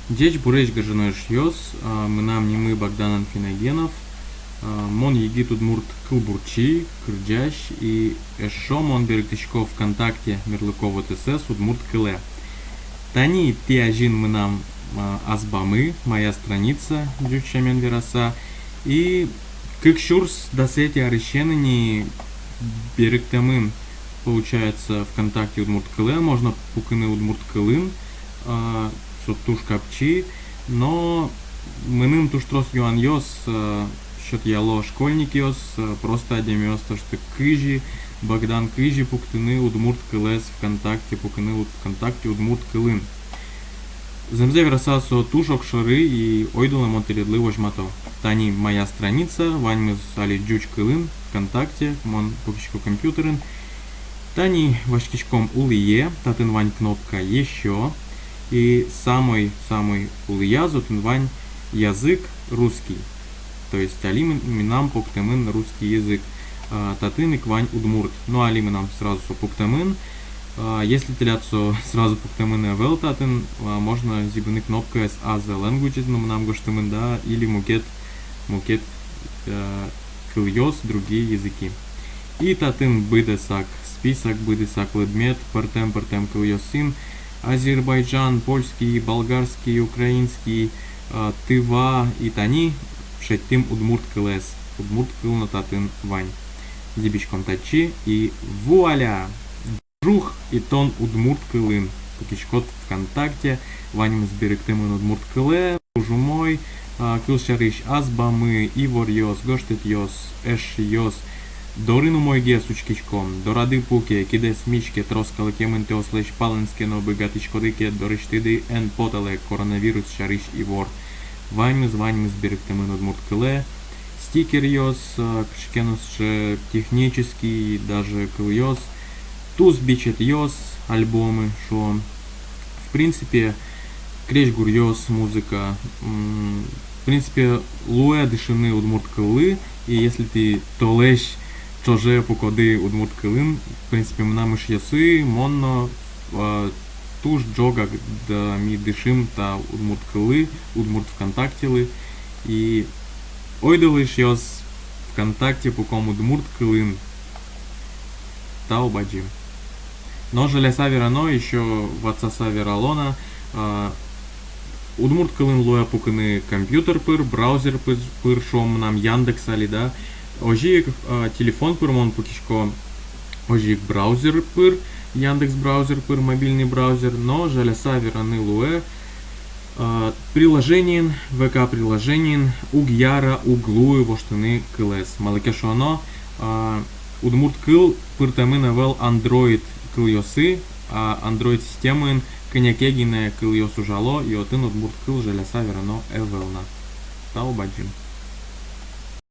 Деч буречка гажаной шьёс, мы нам не мы Богдан Анфиногенов, мон егит удмурт кылбурчи, кырджащ, и эшо мон берегтичко ВКонтакте Мерлыкова ТСС удмурт кыле. Тани ти ажин мы нам азбамы, моя страница, дючамен вераса, и как шурс досети арещенани берегтамын, получается ВКонтакте удмурт кыле, можно пукыны удмурт кылын, туш капчи, но мыным туш трос юан йос, счет яло школьник йос, просто одним йос, то что кыжи, Богдан кыжи пуктыны удмурт кылес ВКонтакте, пукыны ВКонтакте удмурт кылын. Земзе верасасо тушок шары и ойдула монтередлы вожмато. Тани моя страница, вань мы сали джуч кылын ВКонтакте, мон пукичко компьютерын. Тани вашкичком улые, татын вань кнопка еще. И самый улыязу тынвань язык русский. То есть алим нам пуктамын русский язык. Татын и квань удмурт. Ну алим нам сразу пуктамын. Если теляцу сразу пуктамын эвел татын, можно зибыны кнопка с as languages, но нам гоштамын да, или мукет кыльёс другие языки. И татын быдесак, список быдесак ледмет, партем кыльёс сын. Азербайджан, польский, болгарский, украинский, тыва и тани, шеттим удмурт кылес, удмурт кыл татын вань. Зибичком тачи и вуаля! Жух и тон удмурт кылын. Пукичкот ВКонтакте, ваним сберегтымын удмурт кыле, ужумой, кылшарыш азбамы, ивор йос, гоштет йос, эш йос, Дорину мойге сучкичком, дорады пуке, киде смичке, троскалы кемын теослеш паленске, но быгатичкодыке, дорыштыды эн потале, коронавирус шарыш и вор. Ваньмыз берегтемын удмурт кыле, стикер йос, кшкенус технический, даже кыл йос, туз бичет йос, альбомы, шо. В принципе, креш гур йос, музыка, в принципе, луэ дышины удмурт кылы, и если ты толеш тоже покоды удмурт кылын, в принципе, нам иш ясы, монно, туш джога, да ми дышим та удмурт кылы, удмурт ВКонтактелы, и ойдалыш йос ВКонтакте поком удмурт кылын, та убаджим. Но желеса верано, еще ватсаса вералона, удмурт кылын лоя пуканы компьютер пыр, браузер пыр, шом нам Яндекс али, да, ожик телефон пыр, мон пукишко, ожик браузер пыр, Яндекс браузер пыр, мобильный браузер, но желеса вераны луэ, приложениен, ВК приложениен, угьяра, углуы, воштыны кылес. Малыкешо оно, удмурт кыл пыр тамын эвел Android кыл йосы, а Android системын конякегине кыл йосу жало, и отын удмурт кыл желеса верано эвелна. Тау баджим.